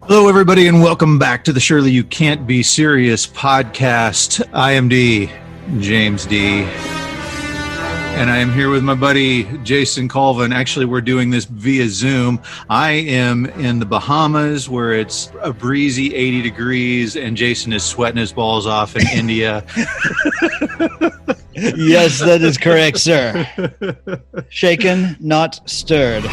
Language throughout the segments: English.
Hello, everybody, and welcome back to the Surely You Can't Be Serious podcast. I am James D. And I am here with my buddy, Jason Colvin. Actually, we're doing this via Zoom. I am in the Bahamas where it's a breezy 80 degrees and Jason is sweating his balls off in India. Yes, that is correct, sir. Shaken, not stirred.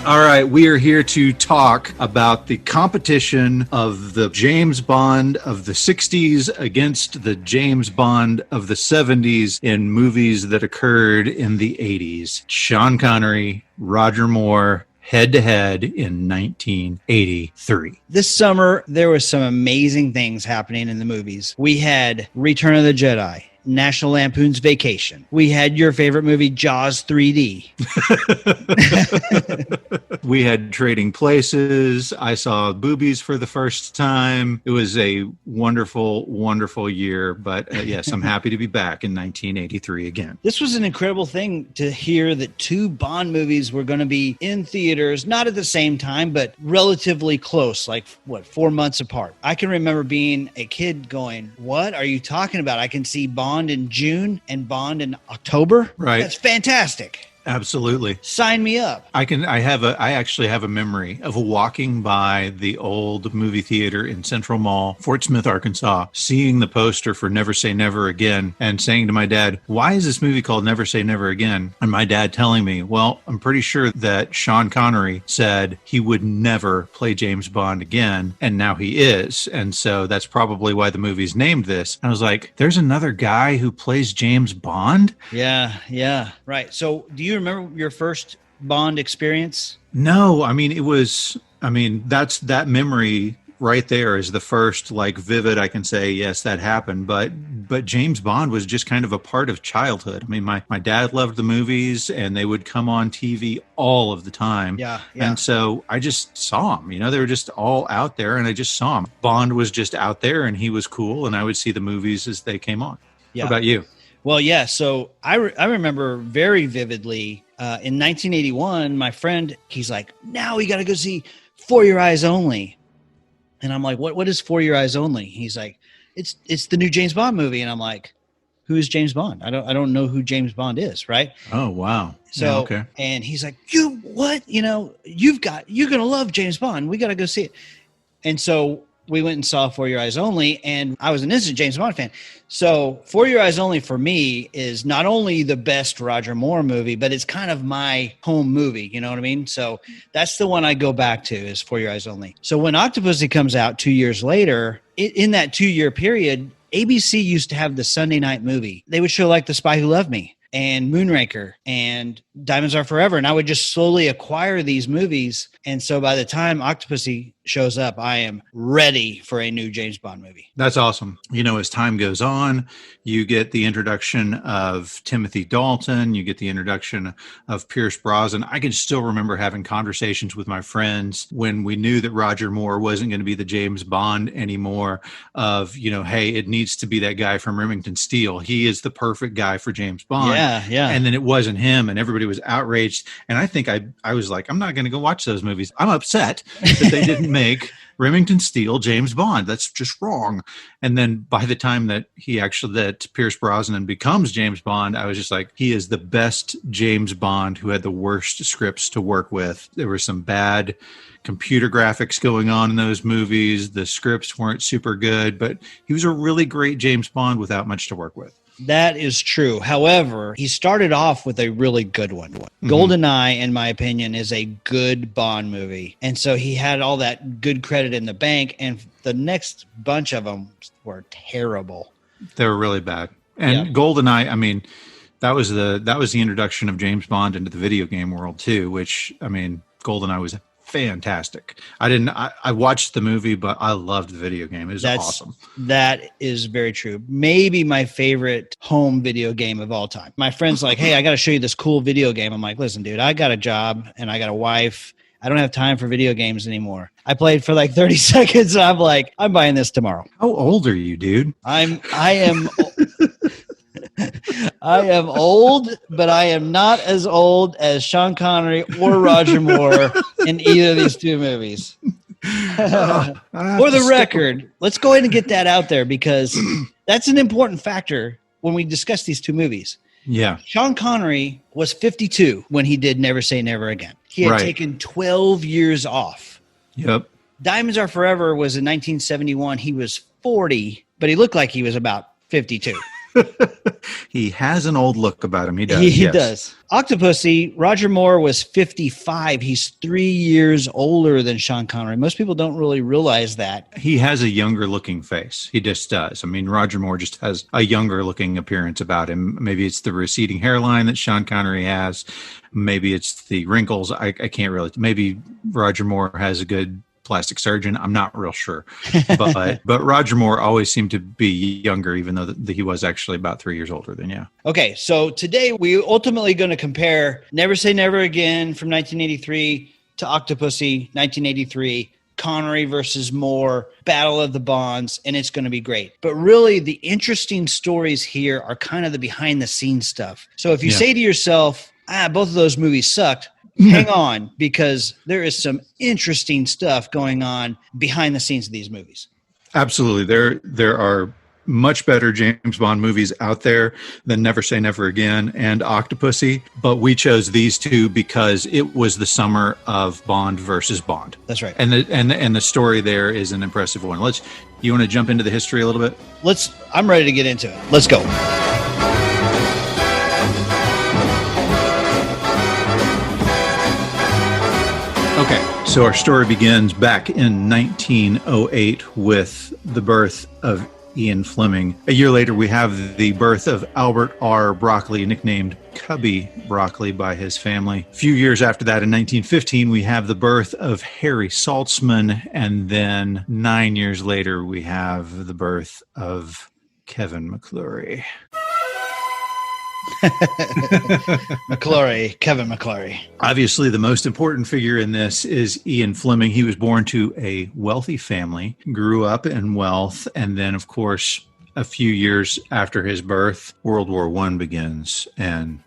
All right, we are here to talk about the competition of the James Bond of the 60s against the James Bond of the 70s in movies that occurred in the 80s. Sean Connery, Roger Moore, head-to-head in 1983. This summer, there was some amazing things happening in the movies. We had Return of the Jedi, National Lampoon's Vacation. We had your favorite movie, Jaws 3D. We had Trading Places. I saw Boobies for the first time. It was a wonderful, wonderful year. But yes, I'm happy to be back in 1983 again. This was an incredible thing to hear that two Bond movies were going to be in theaters, not at the same time, but relatively close, like, 4 months apart. I can remember being a kid going, what are you talking about? I can see Bond in June and Bond in October. Right. That's fantastic. Absolutely. Sign me up. I actually have a memory of walking by the old movie theater in Central Mall, Fort Smith, Arkansas, seeing the poster for Never Say Never Again and saying to my dad, why is this movie called Never Say Never Again? And my dad telling me, well, I'm pretty sure that Sean Connery said he would never play James Bond again. And now he is. And so that's probably why the movie's named this. And I was like, there's another guy who plays James Bond? Yeah. Right. So do you remember your first Bond experience? No, that's that memory right there is the first vivid. I can say, yes, that happened. But James Bond was just kind of a part of childhood. I mean, my dad loved the movies and they would come on TV all of the time. Yeah. And so I just saw them, they were just all out there and I just saw them. Bond was just out there and he was cool. And I would see the movies as they came on. Yeah. What about you? Well, yeah. So I remember very vividly in 1981, my friend, he's like, now we got to go see For Your Eyes Only. And I'm like, what is For Your Eyes Only? He's like, it's the new James Bond movie. And I'm like, who is James Bond? I don't know who James Bond is. Right. Oh, wow. So, yeah, okay. And he's like, you're going to love James Bond. We got to go see it. And so we went and saw For Your Eyes Only, and I was an instant James Bond fan. So For Your Eyes Only for me is not only the best Roger Moore movie, but it's kind of my home movie. You know what I mean? So that's the one I go back to is For Your Eyes Only. So when Octopussy comes out 2 years later, in that 2-year period, ABC used to have the Sunday night movie. They would show like The Spy Who Loved Me and Moonraker and Diamonds Are Forever. And I would just slowly acquire these movies. And so by the time Octopussy shows up, I am ready for a new James Bond movie. That's awesome. As time goes on, you get the introduction of Timothy Dalton, you get the introduction of Pierce Brosnan. I can still remember having conversations with my friends when we knew that Roger Moore wasn't going to be the James Bond anymore of, hey, it needs to be that guy from Remington Steele. He is the perfect guy for James Bond. Yeah. And then it wasn't him and everybody was outraged. And I think I was like, I'm not going to go watch those movies. I'm upset that they didn't make Remington Steele James Bond. That's just wrong. And then by the time that Pierce Brosnan becomes James Bond, I was just like, he is the best James Bond who had the worst scripts to work with. There were some bad computer graphics going on in those movies. The scripts weren't super good, but he was a really great James Bond without much to work with. That is true. However, he started off with a really good one. Mm-hmm. GoldenEye, in my opinion, is a good Bond movie. And so he had all that good credit in the bank, and the next bunch of them were terrible. They were really bad. And GoldenEye, that was the introduction of James Bond into the video game world too, which, GoldenEye was fantastic. I watched the movie, but I loved the video game. It was awesome. That is very true. Maybe my favorite home video game of all time. My friend's like, hey, I got to show you this cool video game. I'm like, listen, dude, I got a job and I got a wife. I don't have time for video games anymore. I played for like 30 seconds. And I'm like, I'm buying this tomorrow. How old are you, dude? I am I am old, but I am not as old as Sean Connery or Roger Moore in either of these two movies. For the record, let's go ahead and get that out there because that's an important factor when we discuss these two movies. Yeah. Sean Connery was 52 when he did Never Say Never Again. He had taken 12 years off. Yep. Diamonds Are Forever was in 1971. He was 40, but he looked like he was about 52. He has an old look about him. He does. He does. Octopussy, Roger Moore was 55. He's 3 years older than Sean Connery. Most people don't really realize that. He has a younger looking face. He just does. I mean, Roger Moore just has a younger looking appearance about him. Maybe it's the receding hairline that Sean Connery has. Maybe it's the wrinkles. I can't really. Maybe Roger Moore has a good plastic surgeon. I'm not real sure, but Roger Moore always seemed to be younger, even though he was actually about 3 years older than you. Okay, so today we ultimately going to compare Never Say Never Again from 1983 to Octopussy 1983. Connery versus Moore, Battle of the Bonds, and it's going to be great. But really, the interesting stories here are kind of the behind-the-scenes stuff. So if you say to yourself, both of those movies sucked, hang on, because there is some interesting stuff going on behind the scenes of these movies. Absolutely. There are much better James Bond movies out there than Never Say Never Again and Octopussy, but we chose these two because it was the summer of Bond versus Bond. That's right. And the story there is an impressive one. You want to jump into the history a little bit? I'm ready to get into it. Let's go. Okay, so our story begins back in 1908 with the birth of Ian Fleming. A year later, we have the birth of Albert R. Broccoli, nicknamed Cubby Broccoli by his family. A few years after that, in 1915, we have the birth of Harry Saltzman, and then 9 years later, we have the birth of Kevin McClory. Kevin McClory. Obviously, the most important figure in this is Ian Fleming. He was born to a wealthy family, grew up in wealth, and then, of course, a few years after his birth, World War I begins, and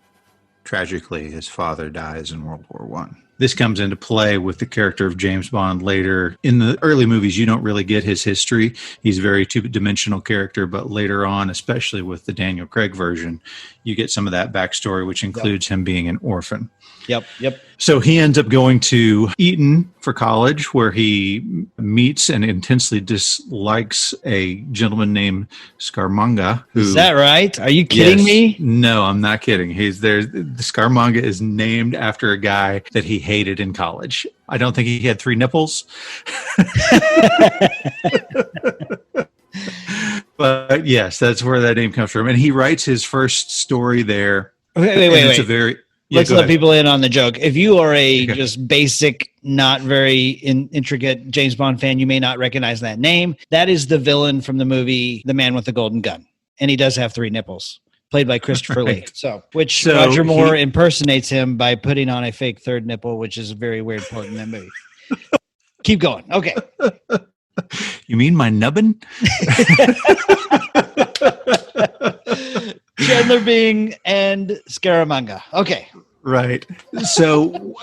tragically, his father dies in World War I. This comes into play with the character of James Bond later. In the early movies, you don't really get his history. He's a very two-dimensional character, but later on, especially with the Daniel Craig version, you get some of that backstory, which includes him being an orphan. Yep. So he ends up going to Eton for college, where he meets and intensely dislikes a gentleman named Scaramanga. Is that right? Are you kidding me? No, I'm not kidding. He's there. The Scaramanga is named after a guy that he hated in college. I don't think he had 3 nipples. But yes, that's where that name comes from. And he writes his first story there. Wait. It's a very... Let's let people in on the joke. If you are a just basic, not very intricate James Bond fan, you may not recognize that name. That is the villain from the movie The Man with the Golden Gun. And he does have 3 nipples, played by Christopher Lee. So Roger Moore impersonates him by putting on a fake 3rd nipple, which is a very weird part in that movie. Keep going. Okay. You mean my nubbin? Chandler Bing and Scaramanga. Okay. Right. So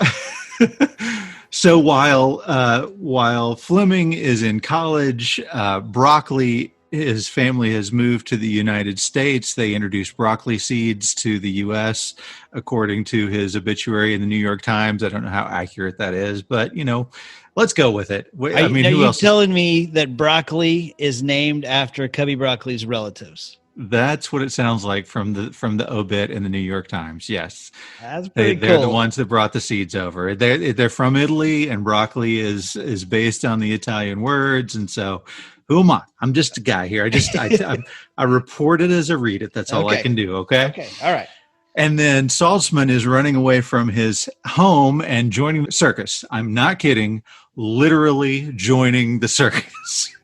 while Fleming is in college, Broccoli, his family has moved to the United States. They introduced broccoli seeds to the U.S., according to his obituary in the New York Times. I don't know how accurate that is, but, let's go with it. I mean, who else? Telling me that broccoli is named after Cubby Broccoli's relatives? That's what it sounds like from the obit in the New York Times. Yes, that's pretty cool. They're the ones that brought the seeds over. They're from Italy, and broccoli is based on the Italian words. And so, who am I? I'm just a guy here. I report it as I read it. That's all I can do. Okay. Okay. All right. And then Saltzman is running away from his home and joining the circus. I'm not kidding. Literally joining the circus.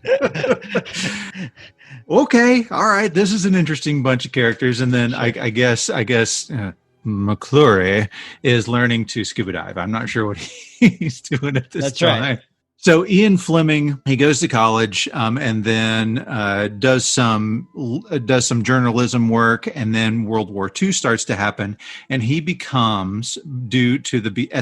Okay, all right. This is an interesting bunch of characters, and then I guess McClory is learning to scuba dive. I'm not sure what he's doing at this time. Right. So Ian Fleming, he goes to college and then does some journalism work, and then World War II starts to happen, and he becomes, at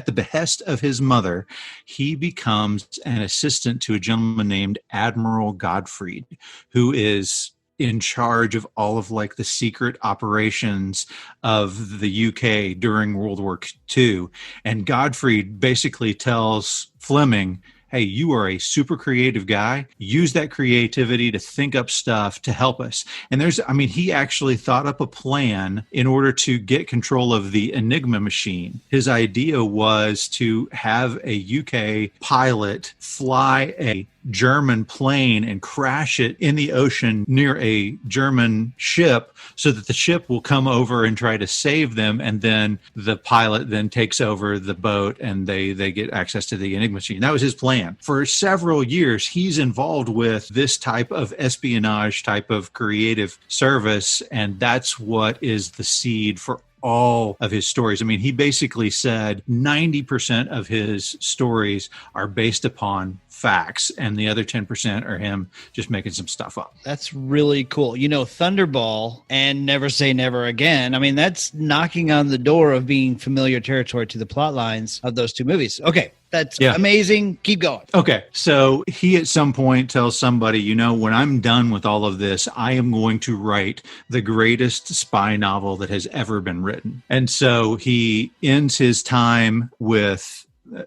the behest of his mother, he becomes an assistant to a gentleman named Admiral Godfrey, who is in charge of all of like the secret operations of the UK during World War II. And Godfrey basically tells Fleming, hey, you are a super creative guy. Use that creativity to think up stuff to help us. And he actually thought up a plan in order to get control of the Enigma machine. His idea was to have a UK pilot fly a German plane and crash it in the ocean near a German ship so that the ship will come over and try to save them, and then the pilot then takes over the boat and they get access to the Enigma machine. That was his plan. For several years, he's involved with this type of espionage type of creative service, and that's what is the seed for all of his stories. I mean, he basically said 90% of his stories are based upon facts, and the other 10% are him just making some stuff up. That's really cool. Thunderball and Never Say Never Again, I mean, that's knocking on the door of being familiar territory to the plot lines of those two movies. Okay. That's amazing. Keep going. Okay. So he at some point tells somebody, when I'm done with all of this, I am going to write the greatest spy novel that has ever been written. And so he ends his time with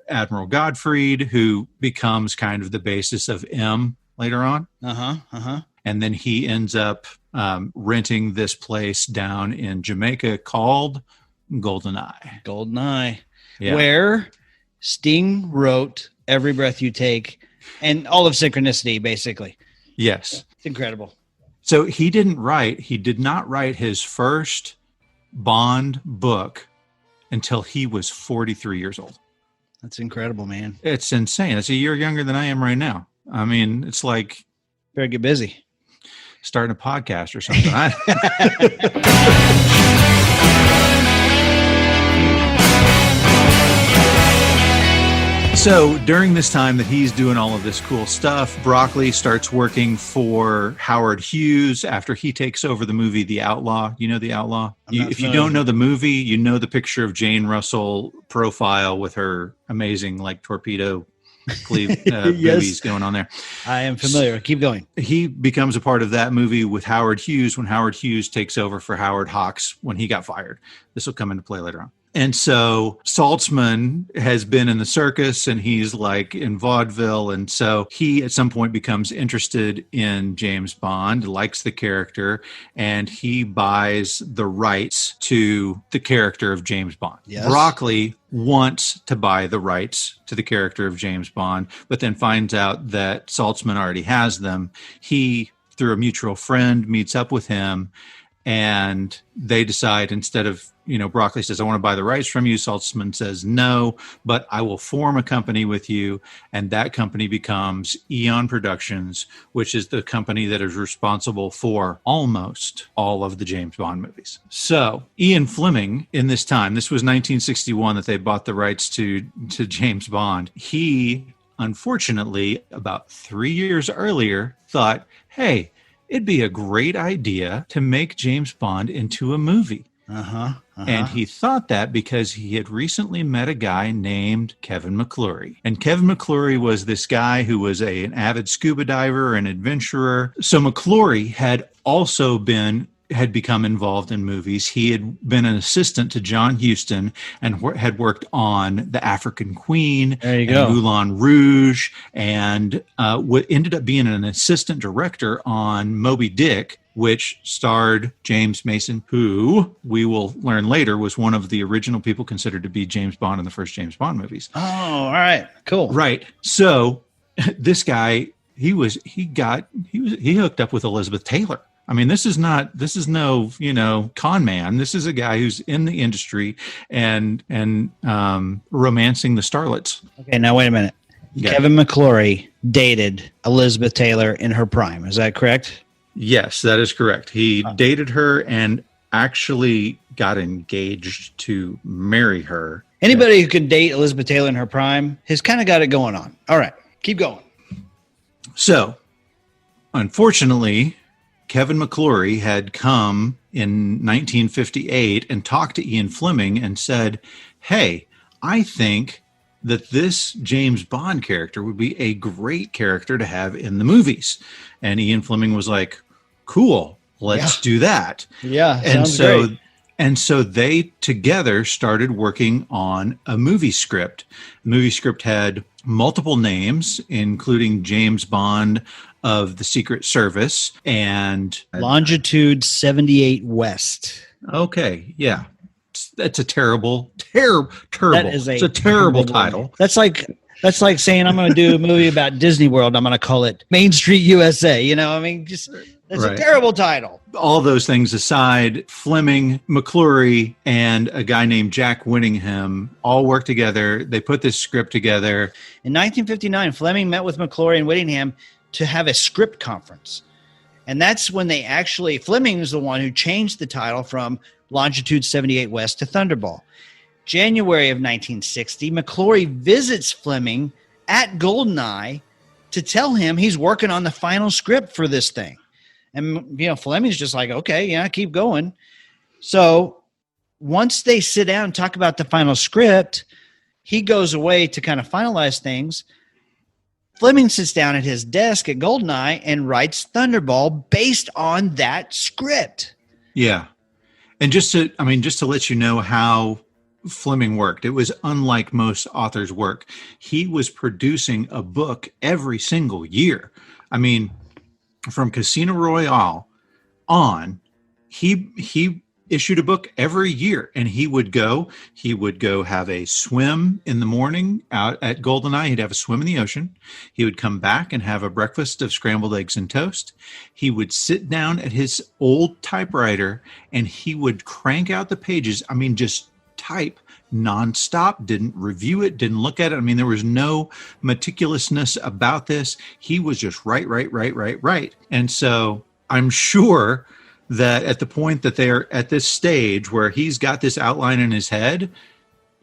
Admiral Godfrey, who becomes kind of the basis of M later on. And then he ends up renting this place down in Jamaica called GoldenEye. Yeah. Where Sting wrote Every Breath You Take and all of Synchronicity, basically. Yes. It's incredible. So he did not write his first Bond book until he was 43 years old. That's incredible, man. It's insane. It's a year younger than I am right now. I mean, it's like... Better get busy. Starting a podcast or something. So during this time that he's doing all of this cool stuff, Broccoli starts working for Howard Hughes after he takes over the movie The Outlaw. You know The Outlaw? If you don't know the movie, you know the picture of Jane Russell profile with her amazing torpedo movies going on there. I am familiar. Keep going. He becomes a part of that movie with Howard Hughes when Howard Hughes takes over for Howard Hawks when he got fired. This will come into play later on. And so Saltzman has been in the circus and he's in vaudeville. And so he at some point becomes interested in James Bond, likes the character, and he buys the rights to the character of James Bond. Yes. Broccoli wants to buy the rights to the character of James Bond, but then finds out that Saltzman already has them. He, through a mutual friend, meets up with him, and they decide, instead of, Broccoli says, I want to buy the rights from you. Saltzman says, no, but I will form a company with you. And that company becomes Eon Productions, which is the company that is responsible for almost all of the James Bond movies. So Ian Fleming, in this time, this was 1961 that they bought the rights to James Bond. He, unfortunately, about 3 years earlier, thought, hey, it'd be a great idea to make James Bond into a movie. And he thought that because he had recently met a guy named Kevin McClory. And Kevin McClory was this guy who was an avid scuba diver, an adventurer. So McClory had become involved in movies. He had been an assistant to John Huston and had worked on The African Queen and Moulin Rouge, and ended up being an assistant director on Moby Dick, which starred James Mason, who we will learn later was one of the original people considered to be James Bond in the first James Bond movies. Oh, all right. Cool. Right. So this guy, he hooked up with Elizabeth Taylor. I mean, this is no, con man. This is a guy who's in the industry and romancing the starlets. Okay, now wait a minute. Yeah. Kevin McClory dated Elizabeth Taylor in her prime. Is that correct? Yes, that is correct. He dated her and actually got engaged to marry her. Anybody who can date Elizabeth Taylor in her prime has kind of got it going on. All right. Keep going. So, unfortunately, Kevin McClory had come in 1958 and talked to Ian Fleming and said, hey, I think that this James Bond character would be a great character to have in the movies. And Ian Fleming was like, cool, let's do that. Yeah, and sounds so great. and so they together started working on a movie script. The movie script had multiple names, including James Bond of the Secret Service and Longitude 78 West. okay, yeah. That's a terrible. That is it's a terrible title. That's like saying I'm going to do a movie about Disney World. I'm going to call it Main Street USA. You know, I mean, just that's a terrible title. All those things aside, Fleming, McClory, and a guy named Jack Winningham all worked together. They put this script together. In 1959, Fleming met with McClory and Whittingham to have a script conference. And that's when they actually, Fleming is the one who changed the title from Longitude 78 West to Thunderball. January of 1960, McClory visits Fleming at Goldeneye to tell him he's working on the final script for this thing. And, you know, Fleming's just like, okay, yeah, keep going. So once they sit down and talk about the final script, he goes away to kind of finalize things. Fleming sits down at his desk at Goldeneye and writes Thunderball based on that script. Yeah. And just to let you know how Fleming worked, it was unlike most authors' work. He was producing a book every single year. I mean, from Casino Royale on, he issued a book every year, and he would go have a swim in the morning out at Goldeneye. He'd have a swim in the ocean. He would come back and have a breakfast of scrambled eggs and toast. He would sit down at his old typewriter and he would crank out the pages. I mean, just type nonstop, didn't review it, didn't look at it. I mean, there was no meticulousness about this. He was just right. And so I'm sure that at the point that they're at this stage where he's got this outline in his head,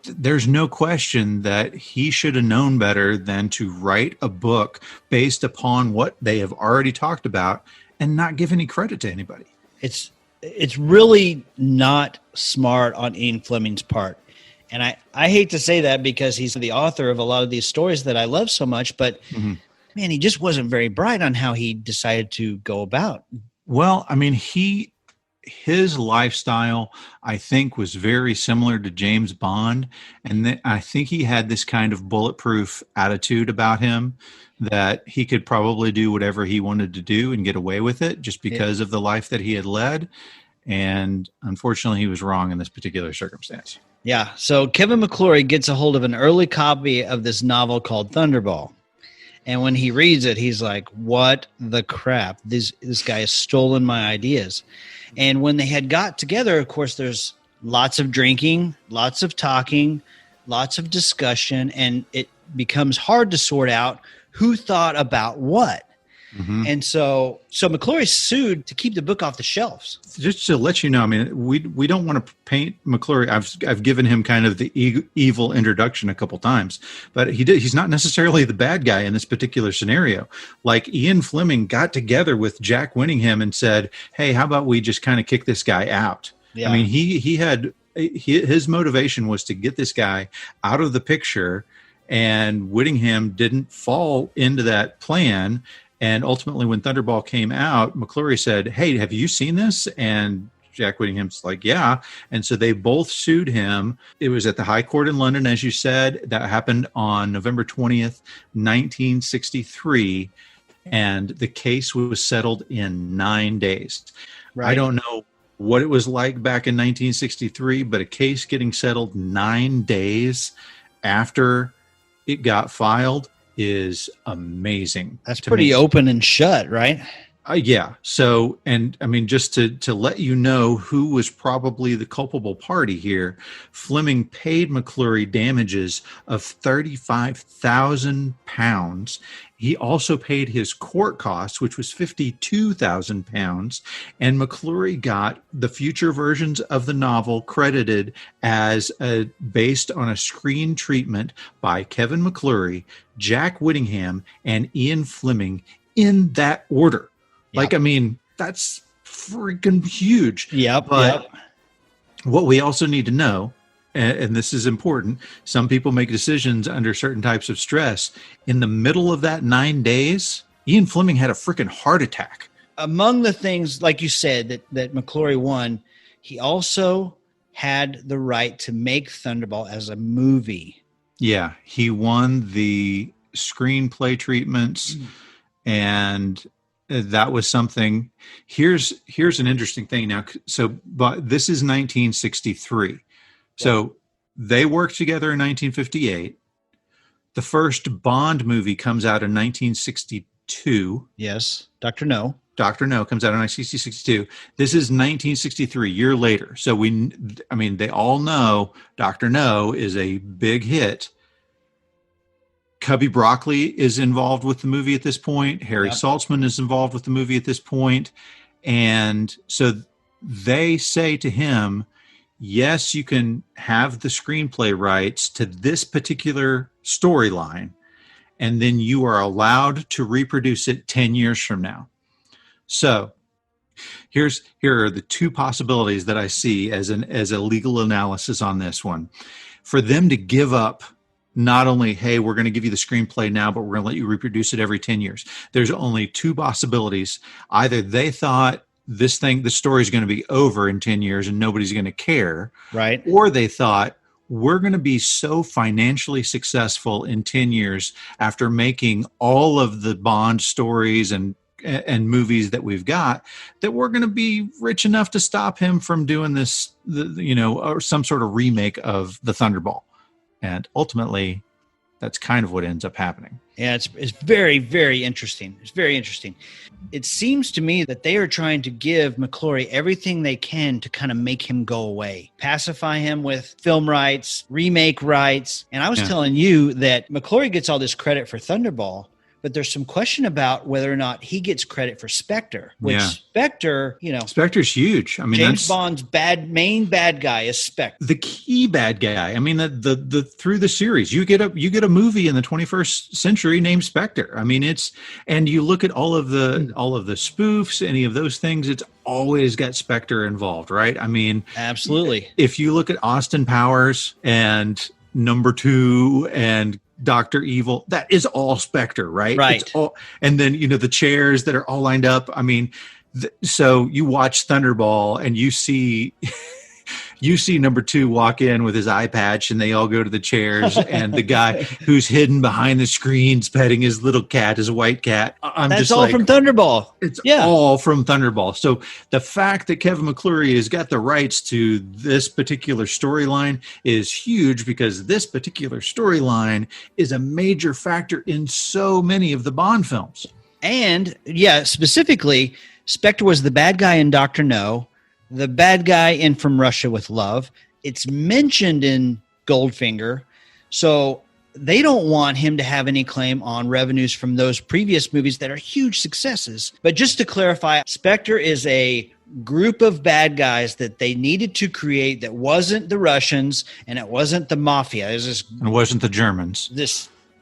there's no question that he should have known better than to write a book based upon what they have already talked about and not give any credit to anybody. It's really not smart on Ian Fleming's part. And I hate to say that because he's the author of a lot of these stories that I love so much, but man, he just wasn't very bright on how he decided to go about. Well, I mean, his lifestyle, I think, was very similar to James Bond. And I think he had this kind of bulletproof attitude about him that he could probably do whatever he wanted to do and get away with it just because of the life that he had led. And unfortunately, he was wrong in this particular circumstance. Yeah. So Kevin McClory gets a hold of an early copy of this novel called Thunderball. And when he reads it, he's like, what the crap? This guy has stolen my ideas. And when they had got together, of course, there's lots of drinking, lots of talking, lots of discussion, and it becomes hard to sort out who thought about what. And so McClory sued to keep the book off the shelves. Just to let you know, I mean, we don't want to paint McClory. I've given him kind of the evil introduction a couple times, but he's not necessarily the bad guy in this particular scenario. Like Ian Fleming got together with Jack Winningham and said, "Hey, how about we just kind of kick this guy out?" Yeah. I mean, his motivation was to get this guy out of the picture, and Whittingham didn't fall into that plan. And ultimately, when Thunderball came out, McClory said, "Hey, have you seen this?" And Jack Whittingham's like, "Yeah." And so they both sued him. It was at the High Court in London, as you said. That happened on November 20th, 1963. And the case was settled in 9 days. Right. I don't know what it was like back in 1963, but a case getting settled 9 days after it got filed is amazing. That's pretty open and shut, right? Yeah. So, and I mean, just to let you know who was probably the culpable party here, Fleming paid McClory damages of £35,000. He also paid his court costs, which was £52,000, and McClory got the future versions of the novel credited as based on a screen treatment by Kevin McClory, Jack Whittingham, and Ian Fleming in that order. Like, I mean, that's freaking huge. But what we also need to know, and this is important, some people make decisions under certain types of stress. In the middle of that 9 days, Ian Fleming had a freaking heart attack. Among the things, like you said, that McClory won, he also had the right to make Thunderball as a movie. Yeah, he won the screenplay treatments, and that was something. Here's an interesting thing now. So, but this is 1963. So they worked together in 1958. The first Bond movie comes out in 1962. Yes, Dr. No. Dr. No comes out in 1962. This is 1963, year later. So they all know Dr. No is a big hit. Cubby Broccoli is involved with the movie at this point. Harry Saltzman is involved with the movie at this point. And so they say to him, yes, you can have the screenplay rights to this particular storyline, and then you are allowed to reproduce it 10 years from now. So here are the two possibilities that I see as a legal analysis on this one. For them to give up not only, hey, we're going to give you the screenplay now, but we're going to let you reproduce it every 10 years. There's only two possibilities. Either they thought the story is going to be over in 10 years and nobody's going to care. Right. Or they thought, we're going to be so financially successful in 10 years after making all of the Bond stories and movies that we've got, that we're going to be rich enough to stop him from doing this, or some sort of remake of the Thunderball. And ultimately, that's kind of what ends up happening. Yeah, it's very, very interesting. It's very interesting. It seems to me that they are trying to give McClory everything they can to kind of make him go away, pacify him with film rights, remake rights. And I was telling you that McClory gets all this credit for Thunderball, but there's some question about whether or not he gets credit for Spectre, which Spectre, Spectre's huge. I mean, James Bond's main bad guy is Spectre. The key bad guy. I mean, the through the series, you get a movie in the 21st century named Spectre. I mean, and you look at all of the spoofs, any of those things, it's always got Spectre involved, right? I mean, absolutely. If you look at Austin Powers and Number 2 and Dr. Evil, that is all Spectre, right? Right. It's all, and then, the chairs that are all lined up. I mean, so you watch Thunderball and you see Number 2 walk in with his eye patch and they all go to the chairs and the guy who's hidden behind the screens petting his little cat, his white cat. That's all from Thunderball. It's all from Thunderball. So the fact that Kevin McClory has got the rights to this particular storyline is huge, because this particular storyline is a major factor in so many of the Bond films. And specifically, Spectre was the bad guy in Dr. No, the bad guy in From Russia with Love. It's mentioned in Goldfinger. So they don't want him to have any claim on revenues from those previous movies that are huge successes. But just to clarify, Spectre is a group of bad guys that they needed to create that wasn't the Russians and it wasn't the mafia. It wasn't the Germans.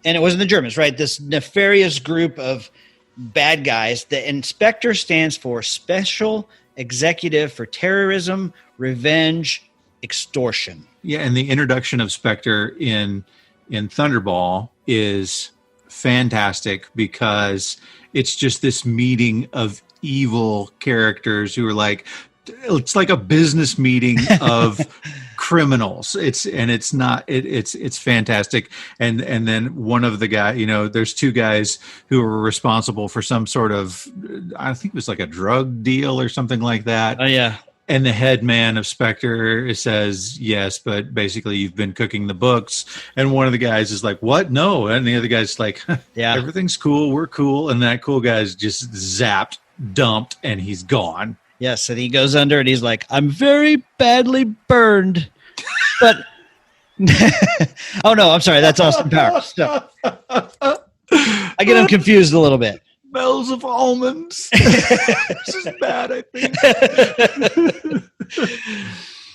And it wasn't the Germans, right? This nefarious group of bad guys. And Spectre stands for Special Executive for Terrorism, Revenge, Extortion. Yeah, and the introduction of Spectre in Thunderball is fantastic, because it's just this meeting of evil characters who are like, it's like a business meeting of criminals. It's fantastic. And then one of the guy, there's two guys who are responsible for some sort of, I think it was like a drug deal or something like that. Oh yeah. And the head man of Spectre says, yes, but basically you've been cooking the books. And one of the guys is like, what? No. And the other guy's like, everything's cool. We're cool. And that cool guy's just zapped. dumped and he's gone. Yes, and he goes under and he's like, I'm very badly burned. But oh no, I'm sorry, that's Austin Powers. No. I get him confused a little bit. Smells of almonds. This is bad, I think.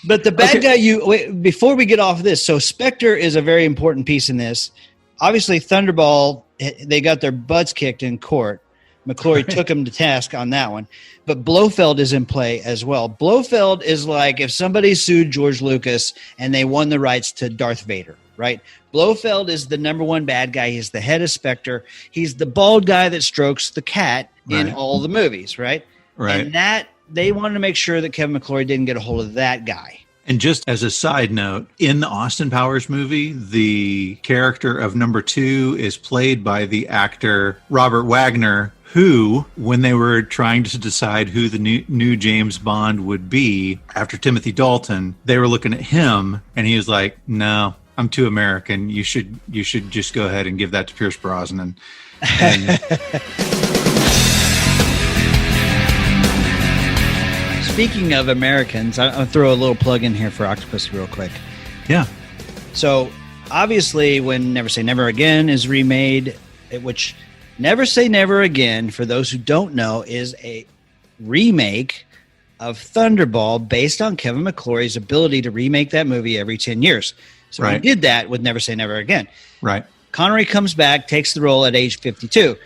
But the bad guy, before we get off this, so Spectre is a very important piece in this. Obviously, Thunderball, they got their butts kicked in court. McClory took him to task on that one. But Blofeld is in play as well. Blofeld is like if somebody sued George Lucas and they won the rights to Darth Vader, right? Blofeld is the number one bad guy. He's the head of Spectre. He's the bald guy that strokes the cat in all the movies, right? Right. And that they wanted to make sure that Kevin McClory didn't get a hold of that guy. And just as a side note, in the Austin Powers movie, the character of number 2 is played by the actor Robert Wagner, who, when they were trying to decide who the new James Bond would be after Timothy Dalton, they were looking at him, and he was like, "No, I'm too American. You should just go ahead and give that to Pierce Brosnan." And speaking of Americans, I'll throw a little plug in here for Octopussy real quick. yeah, So obviously when Never Say Never Again is remade, which Never Say Never Again, for those who don't know, is a remake of Thunderball based on Kevin McClory's ability to remake that movie every 10 years. So he did that with Never Say Never Again. right. Connery comes back, takes the role at age 52.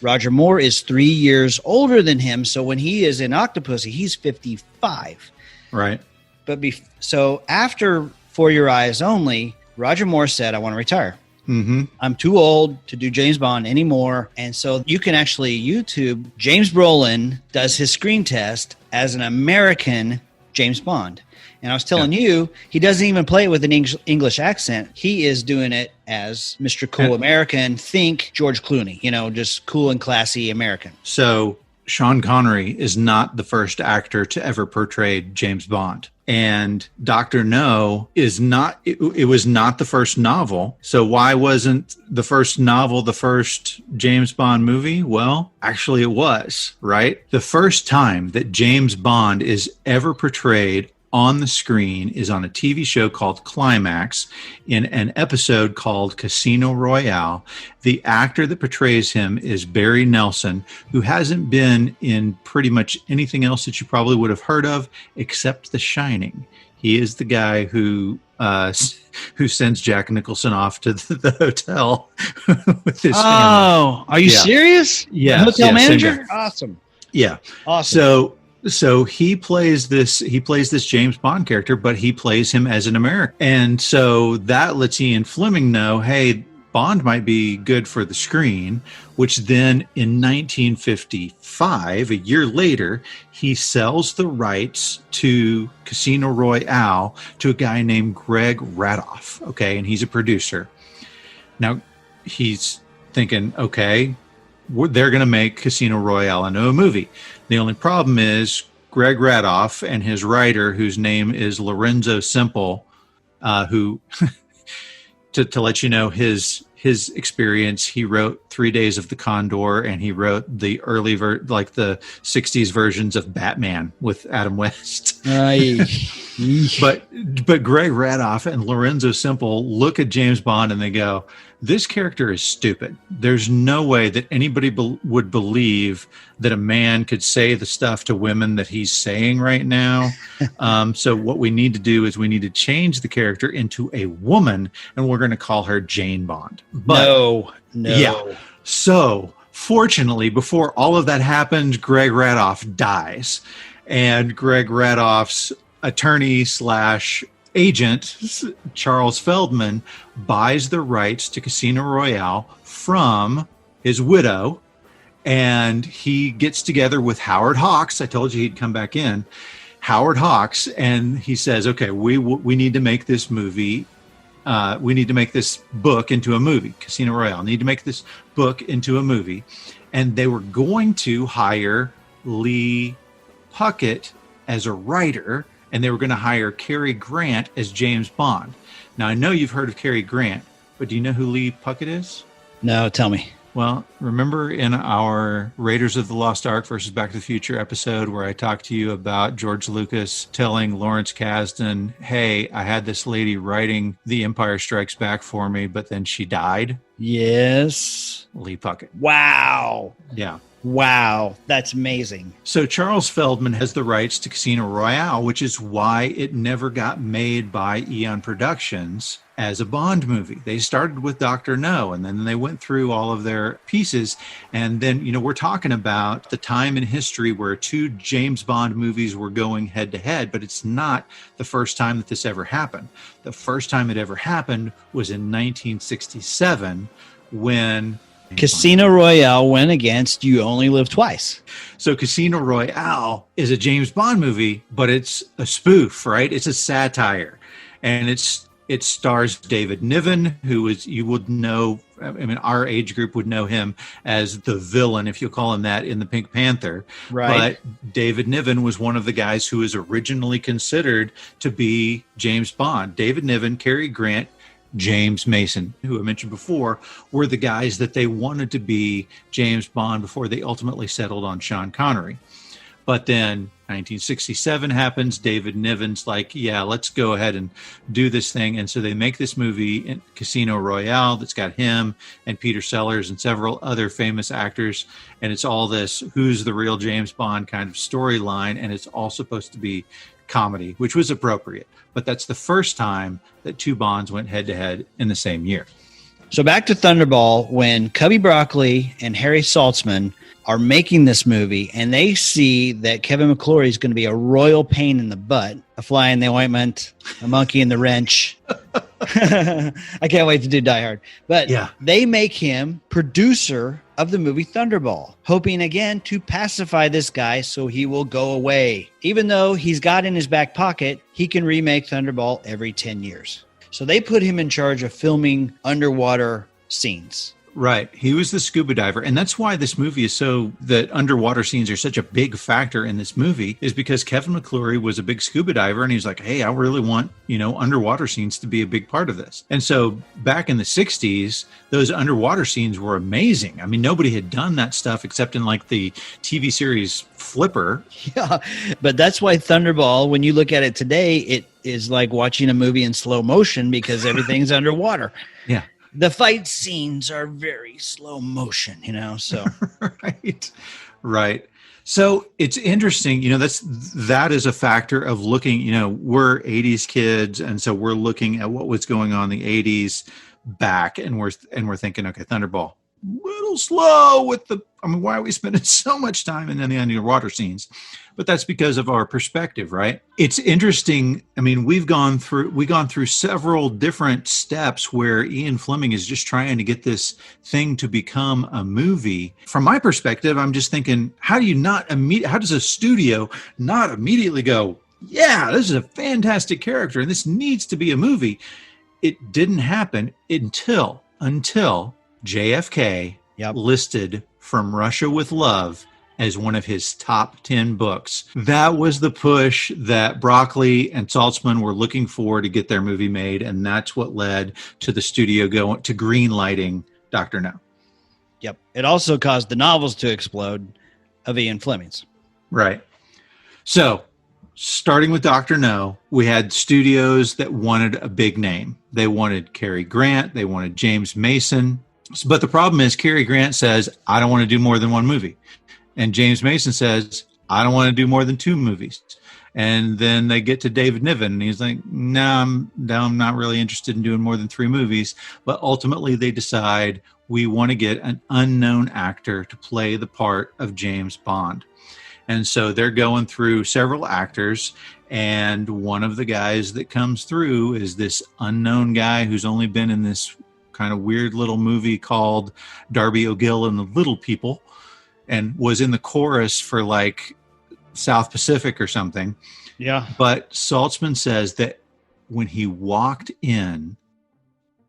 Roger Moore is 3 years older than him, so when he is in Octopussy, he's 55. Right. But so after For Your Eyes Only, Roger Moore said, I want to retire. Mm-hmm. I'm too old to do James Bond anymore. And so you can actually YouTube James Brolin does his screen test as an American James Bond. And I was telling you, he doesn't even play it with an English accent. He is doing it as Mr. Cool American. Think George Clooney, just cool and classy American. So Sean Connery is not the first actor to ever portray James Bond. And Dr. No is not, it was not the first novel. So why wasn't the first novel the first James Bond movie? Well, actually it was, right? The first time that James Bond is ever portrayed on the screen is on a TV show called Climax in an episode called Casino Royale. The actor that portrays him is Barry Nelson, who hasn't been in pretty much anything else that you probably would have heard of except The Shining. He is the guy who sends Jack Nicholson off to the hotel with his family. Oh, are you serious? Yeah. The hotel manager? Awesome. Yeah. Awesome. So he plays this James Bond character, but he plays him as an American. And so that lets Ian Fleming know, hey, Bond might be good for the screen, which then in 1955, a year later, he sells the rights to Casino Royale to a guy named Greg Radoff. Okay. And he's a producer. Now he's thinking, okay, they're going to make Casino Royale into a movie. The only problem is Greg Radoff and his writer, whose name is Lorenzo Semple, who, to let you know his experience, he wrote 3 Days of the Condor, and he wrote the early the 60s versions of Batman with Adam West. But Greg Radoff and Lorenzo Semple look at James Bond and they go, this character is stupid. There's no way that anybody would believe that a man could say the stuff to women that he's saying right now. So what we need to do is we need to change the character into a woman, and we're going to call her Jane Bond. But, no. Yeah. So fortunately, before all of that happens, Greg Radoff dies. And Greg Radoff's attorney / agent, Charles Feldman, buys the rights to Casino Royale from his widow, and he gets together with Howard Hawks. I told you he'd come back in. Howard Hawks, and he says, okay, we need to make this movie. We need to make this book into a movie. Casino Royale. Need to make this book into a movie. And they were going to hire Lee Puckett as a writer, and they were going to hire Cary Grant as James Bond. Now, I know you've heard of Cary Grant, but do you know who Lee Puckett is? No, tell me. Well, remember in our Raiders of the Lost Ark versus Back to the Future episode where I talked to you about George Lucas telling Lawrence Kasdan, hey, I had this lady writing The Empire Strikes Back for me, but then she died? Yes. Lee Puckett. Wow. Yeah. Wow. That's amazing. So Charles Feldman has the rights to Casino Royale, which is why it never got made by Eon Productions as a Bond movie. They started with Dr. No, and then they went through all of their pieces. And then, we're talking about the time in history where two James Bond movies were going head to head, but it's not the first time that this ever happened. The first time it ever happened was in 1967 when Casino Royale went against You Only Live Twice. So Casino Royale is a James Bond movie, but it's a spoof, right? It's a satire. And it stars David Niven, who is, you would know, our age group would know him as the villain, if you call him that, in the Pink Panther. Right. But David Niven was one of the guys who was originally considered to be James Bond. David Niven, Cary Grant, James Mason, who I mentioned before, were the guys that they wanted to be James Bond before they ultimately settled on Sean Connery. But then 1967 happens. David Niven's like, yeah, let's go ahead and do this thing. And so they make this movie in Casino Royale that's got him and Peter Sellers and several other famous actors. And it's all this who's the real James Bond kind of storyline. And it's all supposed to be comedy, which was appropriate. But that's the first time that two Bonds went head to head in the same year. So back to Thunderball, when Cubby Broccoli and Harry Saltzman are making this movie and they see that Kevin McClory is going to be a royal pain in the butt, a fly in the ointment, a monkey in the wrench. I can't wait to do Die Hard. But yeah, they make him producer of the movie Thunderball, hoping again to pacify this guy so he will go away. Even though he's got in his back pocket, he can remake Thunderball every 10 years. So they put him in charge of filming underwater scenes. Right. He was the scuba diver. And that's why this movie is that underwater scenes are such a big factor in this movie, is because Kevin McClory was a big scuba diver. And he's like, hey, I really want, underwater scenes to be a big part of this. And so back in the 60s, those underwater scenes were amazing. I mean, nobody had done that stuff except in like the TV series Flipper. Yeah. But that's why Thunderball, when you look at it today, it is like watching a movie in slow motion because everything's underwater. Yeah. The fight scenes are very slow motion, so. Right. So it's interesting, that is a factor of looking, we're 80s kids. And so we're looking at what was going on in the 80s back and we're thinking, okay, Thunderball, little slow with why are we spending so much time in the underwater scenes? But that's because of our perspective, right? It's interesting. I mean, we've gone through several different steps where Ian Fleming is just trying to get this thing to become a movie. From my perspective, I'm just thinking, how does a studio not immediately go, yeah, this is a fantastic character and this needs to be a movie? It didn't happen until JFK listed From Russia with Love as one of his top 10 books. That was the push that Broccoli and Saltzman were looking for to get their movie made, and that's what led to the studio going to green-lighting Dr. No. Yep. It also caused the novels to explode of Ian Fleming's. Right. So, starting with Dr. No, we had studios that wanted a big name. They wanted Cary Grant, they wanted James Mason. But the problem is Cary Grant says, I don't want to do more than one movie. And James Mason says, I don't want to do more than two movies. And then they get to David Niven, and he's like, no, I'm not really interested in doing more than 3 movies. But ultimately, they decide we want to get an unknown actor to play the part of James Bond. And so they're going through several actors, and one of the guys that comes through is this unknown guy who's only been in this kind of weird little movie called Darby O'Gill and the Little People, and was in the chorus for like South Pacific or something. Yeah. But Saltzman says that when he walked in,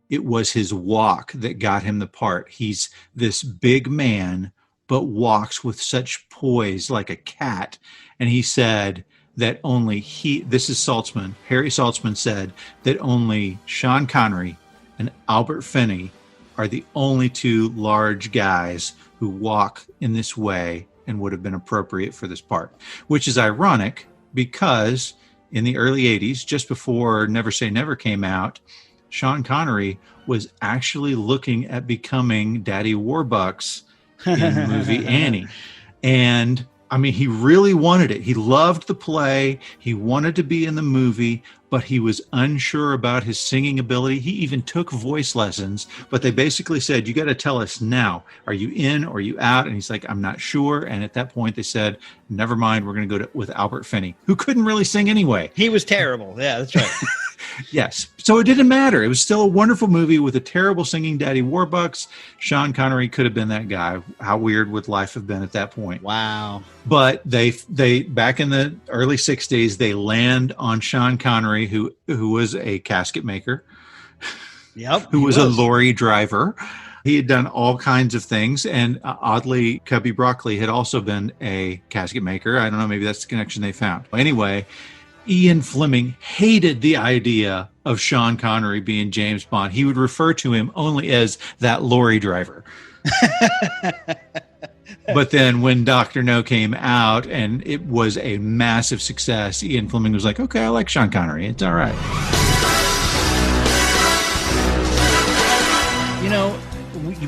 it was his walk that got him the part. He's this big man, but walks with such poise like a cat. And he said that only this is Saltzman, Harry Saltzman said that only Sean Connery and Albert Finney are the only two large guys who walk in this way and would have been appropriate for this part, which is ironic because in the early 80s, just before Never Say Never came out, Sean Connery was actually looking at becoming Daddy Warbucks in the movie Annie. And I mean, he really wanted it. He loved the play. He wanted to be in the movie, but he was unsure about his singing ability. He even took voice lessons, but they basically said, you got to tell us now. Are you in or are you out? And he's like, I'm not sure. And at that point they said, never mind, we're going to go with Albert Finney, who couldn't really sing anyway. He was terrible. Yeah, that's right. Yes. So it didn't matter. It was still a wonderful movie with a terrible singing Daddy Warbucks. Sean Connery could have been that guy. How weird would life have been at that point? Wow. But they back in the early 60s, they land on Sean Connery, who was a casket maker. Yep. Who was a lorry driver. He had done all kinds of things. And oddly, Cubby Broccoli had also been a casket maker. I don't know. Maybe that's the connection they found. Anyway, Ian Fleming hated the idea of Sean Connery being James Bond. He would refer to him only as that lorry driver. But then when Dr. No came out and it was a massive success, Ian Fleming was like, okay, I like Sean Connery. It's all right. You know,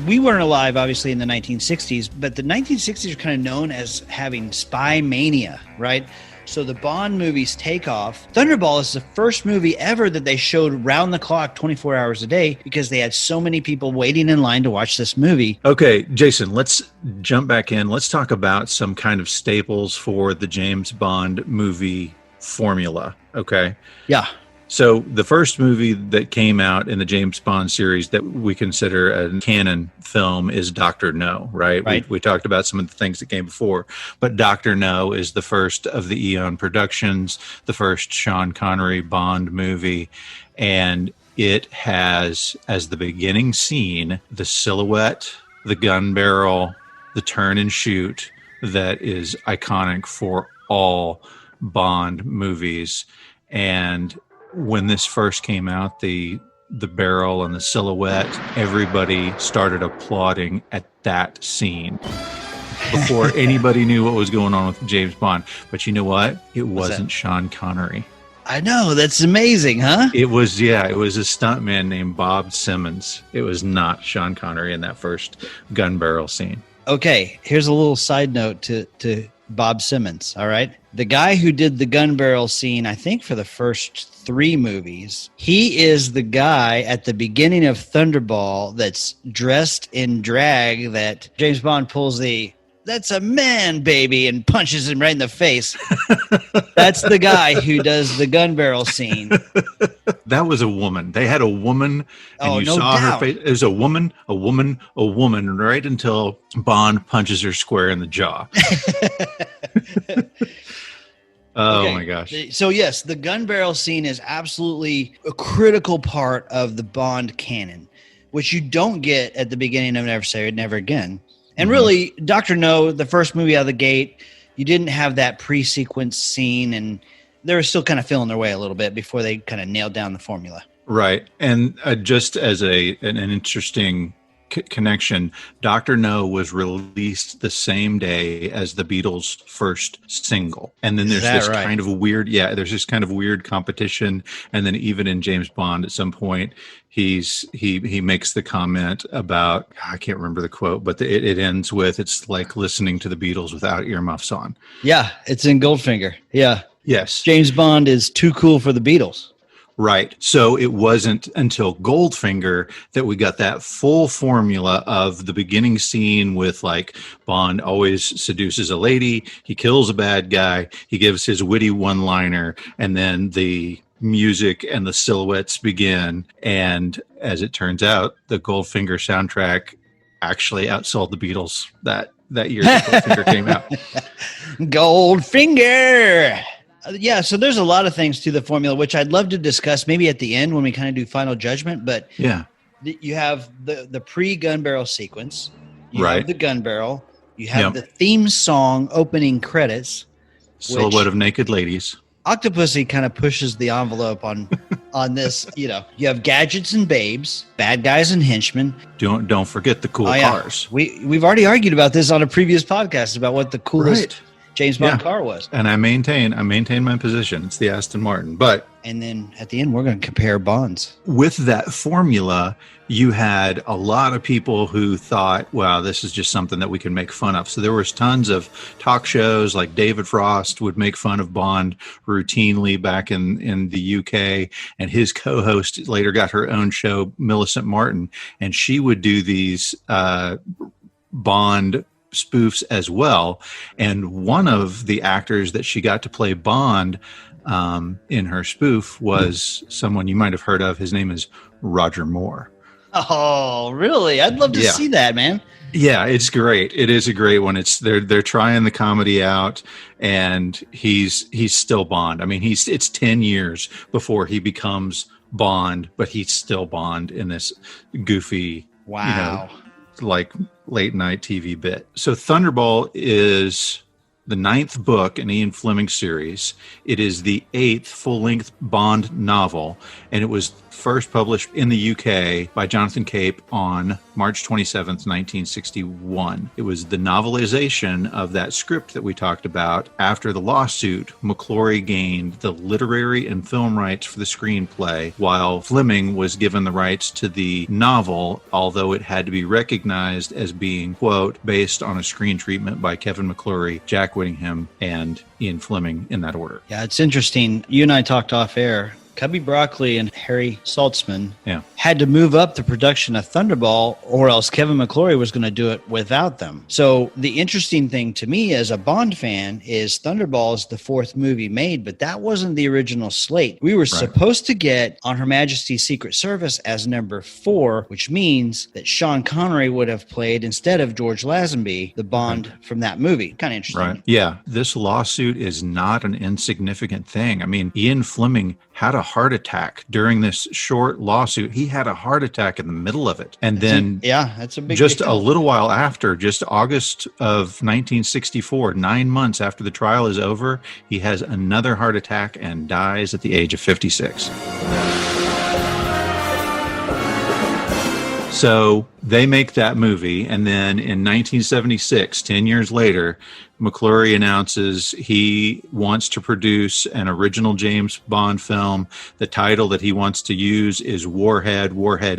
we weren't alive, obviously, in the 1960s, but the 1960s are kind of known as having spy mania, right? So the Bond movies take off. Thunderball is the first movie ever that they showed round the clock, 24 hours a day, because they had so many people waiting in line to watch this movie. Okay, Jason, let's jump back in. Let's talk about some kind of staples for the James Bond movie formula, okay? Yeah. So the first movie that came out in the James Bond series that we consider a canon film is Dr. No, right? Right. We talked about some of the things that came before, but Dr. No is the first of the Eon Productions, the first Sean Connery Bond movie, and it has as the beginning scene the silhouette, the gun barrel, the turn and shoot that is iconic for all Bond movies. And when this first came out, the barrel and the silhouette, everybody started applauding at that scene before anybody knew what was going on with James Bond. But you know what? It wasn't Sean Connery. I know. That's amazing, huh? It was a stuntman named Bob Simmons. It was not Sean Connery in that first gun barrel scene. Okay, here's a little side note to Bob Simmons, all right? The guy who did the gun barrel scene, I think for the first 3 movies, he is the guy at the beginning of Thunderball that's dressed in drag that James Bond pulls that's a man, baby, and punches him right in the face. That's the guy who does the gun barrel scene. That was a woman. They had a woman, and you saw her face. It was a woman, right until Bond punches her square in the jaw. Oh, my gosh. So, yes, the gun barrel scene is absolutely a critical part of the Bond canon, which you don't get at the beginning of Never Say Never Again. And really, Dr. No, the first movie out of the gate, you didn't have that pre-sequence scene, and they were still kind of feeling their way a little bit before they kind of nailed down the formula. Right. And just as an interesting connection, Dr. No was released the same day as the Beatles' first single. And then there's this kind of there's this kind of weird competition. And then even in James Bond at some point, he makes the comment about, I can't remember the quote, but it ends with, it's like listening to the Beatles without earmuffs on. Yeah, it's in Goldfinger. Yeah. Yes. James Bond is too cool for the Beatles. Right. So it wasn't until Goldfinger that we got that full formula of the beginning scene with like Bond always seduces a lady, he kills a bad guy, he gives his witty one-liner, and then the music and the silhouettes begin. And as it turns out, the Goldfinger soundtrack actually outsold the Beatles that year that Goldfinger came out. Goldfinger! Yeah, so there's a lot of things to the formula, which I'd love to discuss maybe at the end when we kind of do Final Judgment. But yeah, you have the pre-gun barrel sequence. You right. have the gun barrel. You have the theme song opening credits. Silhouette of naked ladies. Octopussy kind of pushes the envelope on on this. You have gadgets and babes, bad guys and henchmen. Don't forget the cool cars. We've already argued about this on a previous podcast about what the coolest James Bond car was. And I maintain my position. It's the Aston Martin. And then at the end, we're going to compare Bonds. With that formula, you had a lot of people who thought, wow, this is just something that we can make fun of. So there was tons of talk shows, like David Frost would make fun of Bond routinely back in the UK. And his co-host later got her own show, Millicent Martin. And she would do these Bond spoofs as well. And one of the actors that she got to play Bond in her spoof was someone you might have heard of. His name is Roger Moore. Oh, really? I'd love to see that, man. Yeah, it's great. It is a great one. They're trying the comedy out, and he's still Bond. I mean, it's 10 years before he becomes Bond, but he's still Bond in this goofy, like late night TV bit. So Thunderball is the 9th book in Ian Fleming's series. It is the 8th full-length Bond novel, and it was first published in the UK by Jonathan Cape on March 27th, 1961. It was the novelization of that script that we talked about. After the lawsuit, McClory gained the literary and film rights for the screenplay, while Fleming was given the rights to the novel, although it had to be recognized as being, quote, based on a screen treatment by Kevin McClory, Jack Whittingham, and Ian Fleming in that order. Yeah, it's interesting. You and I talked off air. Cubby Broccoli and Harry Saltzman had to move up the production of Thunderball, or else Kevin McClory was going to do it without them. So the interesting thing to me as a Bond fan is Thunderball is the 4th movie made, but that wasn't the original slate. We were supposed to get On Her Majesty's Secret Service as number 4, which means that Sean Connery would have played, instead of George Lazenby, the Bond from that movie. Kind of interesting. Right. Yeah. This lawsuit is not an insignificant thing. I mean, Ian Fleming had a heart attack during this short lawsuit. He had a heart attack in the middle of it. And that's a big just deal. A little while after, just August of 1964, 9 months after the trial is over, he has another heart attack and dies at the age of 56. So they make that movie, and then in 1976, 10 years later, McClory announces he wants to produce an original James Bond film. The title that he wants to use is Warhead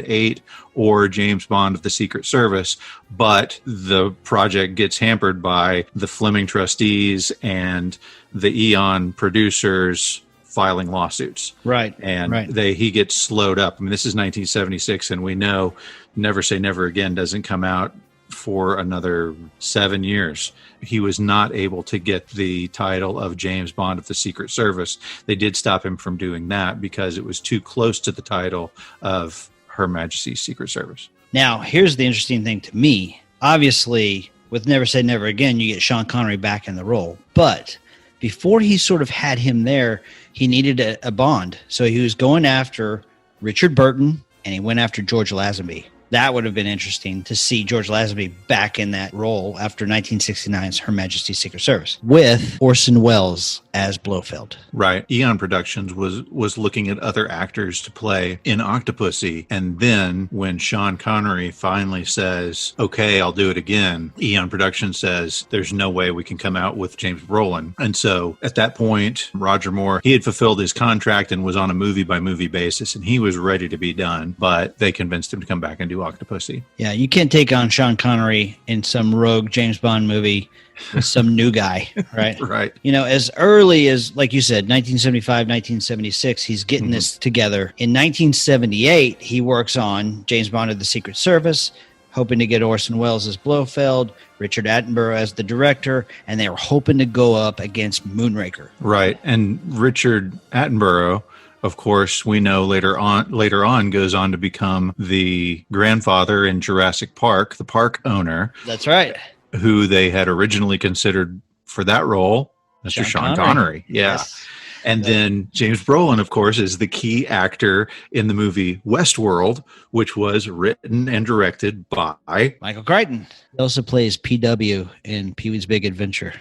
8, or James Bond of the Secret Service. But the project gets hampered by the Fleming trustees and the Eon producers filing lawsuits. Right. And he gets slowed up. I mean, this is 1976, and we know Never Say Never Again doesn't come out for another 7 years. He was not able to get the title of James Bond of the Secret Service. They did stop him from doing that because it was too close to the title of Her Majesty's Secret Service. Now, here's the interesting thing to me. Obviously, with Never Say Never Again, you get Sean Connery back in the role. But before he sort of had him there, he needed a Bond. So he was going after Richard Burton, and he went after George Lazenby. That would have been interesting to see George Lazenby back in that role after 1969's Her Majesty's Secret Service, with Orson Welles as Blofeld. Right. Eon Productions was looking at other actors to play in Octopussy. And then when Sean Connery finally says, okay, I'll do it again, Eon Productions says, there's no way we can come out with James Brolin. And so at that point, Roger Moore, he had fulfilled his contract and was on a movie-by-movie basis, and he was ready to be done. But they convinced him to come back and do Octopussy. Yeah, you can't take on Sean Connery in some rogue James Bond movie with some new guy, right? Right. You know, as early as, like you said, 1975, 1976, he's getting this together. In 1978, he works on James Bond of the Secret Service, hoping to get Orson Welles as Blofeld, Richard Attenborough as the director, and they were hoping to go up against Moonraker. Right. And Richard Attenborough, of course, we know later on goes on to become the grandfather in Jurassic Park, the park owner. That's right. Who they had originally considered for that role, Mr. Sean Connery. Yeah. Yes. And then James Brolin, of course, is the key actor in the movie Westworld, which was written and directed by Michael Crichton. He also plays PW in Pee-wee's Big Adventure.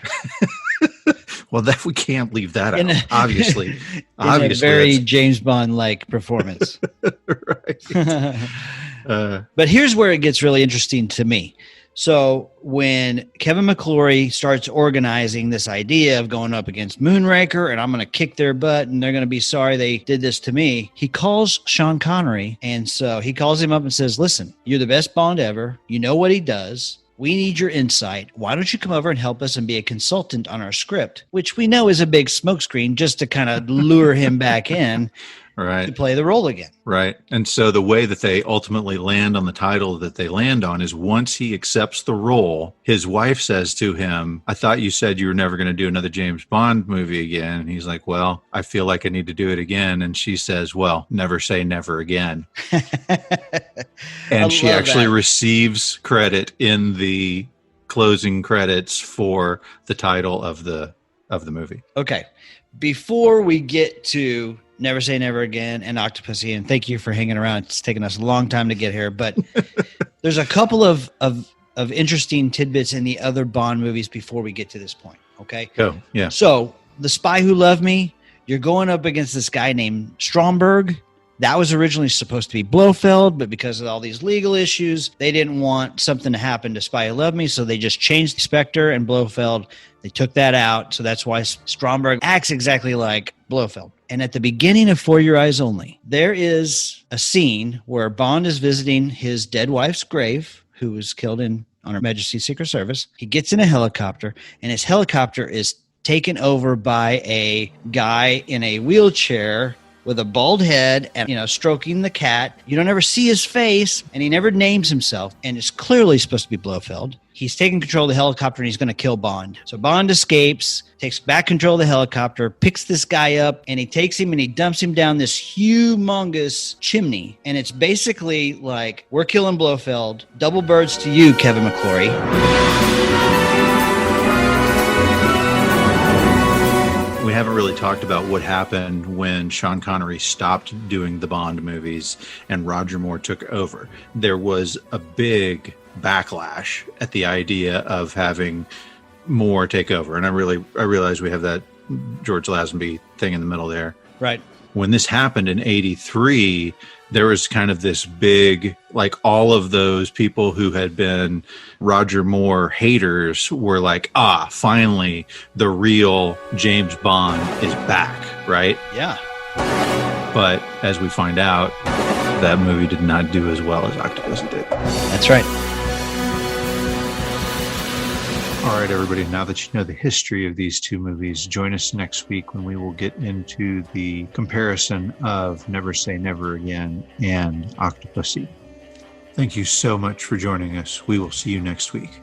Well, that we can't leave that out. In a- Obviously, in a very that's- James Bond-like performance. right. But here's where it gets really interesting to me. So when Kevin McClory starts organizing this idea of going up against Moonraker and I'm going to kick their butt and they're going to be sorry they did this to me, he calls Sean Connery. And so he calls him up and says, listen, you're the best Bond ever. You know what he does. We need your insight. Why don't you come over and help us and be a consultant on our script, which we know is a big smokescreen just to kind of lure him back in to play the role again. Right. And so the way that they ultimately land on the title that they land on is once he accepts the role, his wife says to him, I thought you said you were never going to do another James Bond movie again. And he's like, well, I feel like I need to do it again. And she says, well, never say never again. And she actually receives credit in the closing credits for the title of the movie. Okay. Before we get to Never Say Never Again and Octopussy, and thank you for hanging around. It's taken us a long time to get here, but there's a couple of interesting tidbits in the other Bond movies before we get to this point. Okay. Oh, yeah. So The Spy Who Loved Me, you're going up against this guy named Stromberg. That was originally supposed to be Blofeld, but because of all these legal issues, they didn't want something to happen to Spy Who Loved Me, so they just changed Spectre and Blofeld. They took that out, so that's why Stromberg acts exactly like Blofeld. And at the beginning of For Your Eyes Only, there is a scene where Bond is visiting his dead wife's grave, who was killed on Her Majesty's Secret Service. He gets in a helicopter, and his helicopter is taken over by a guy in a wheelchair with a bald head and, stroking the cat. You don't ever see his face, and he never names himself, and it's clearly supposed to be Blofeld. He's taking control of the helicopter, and he's going to kill Bond. So Bond escapes, takes back control of the helicopter, picks this guy up, and he takes him and he dumps him down this humongous chimney. And it's basically like, we're killing Blofeld. Double birds to you, Kevin McClory. We haven't really talked about what happened when Sean Connery stopped doing the Bond movies and Roger Moore took over. There was a big backlash at the idea of having Moore take over. And I realize we have that George Lazenby thing in the middle there. Right. When this happened in 83, there was kind of this big, like all of those people who had been Roger Moore haters were like, finally, the real James Bond is back, right? Yeah. But as we find out, that movie did not do as well as Octopussy did. That's right. All right, everybody, now that you know the history of these two movies, join us next week when we will get into the comparison of Never Say Never Again and Octopussy. Thank you so much for joining us. We will see you next week.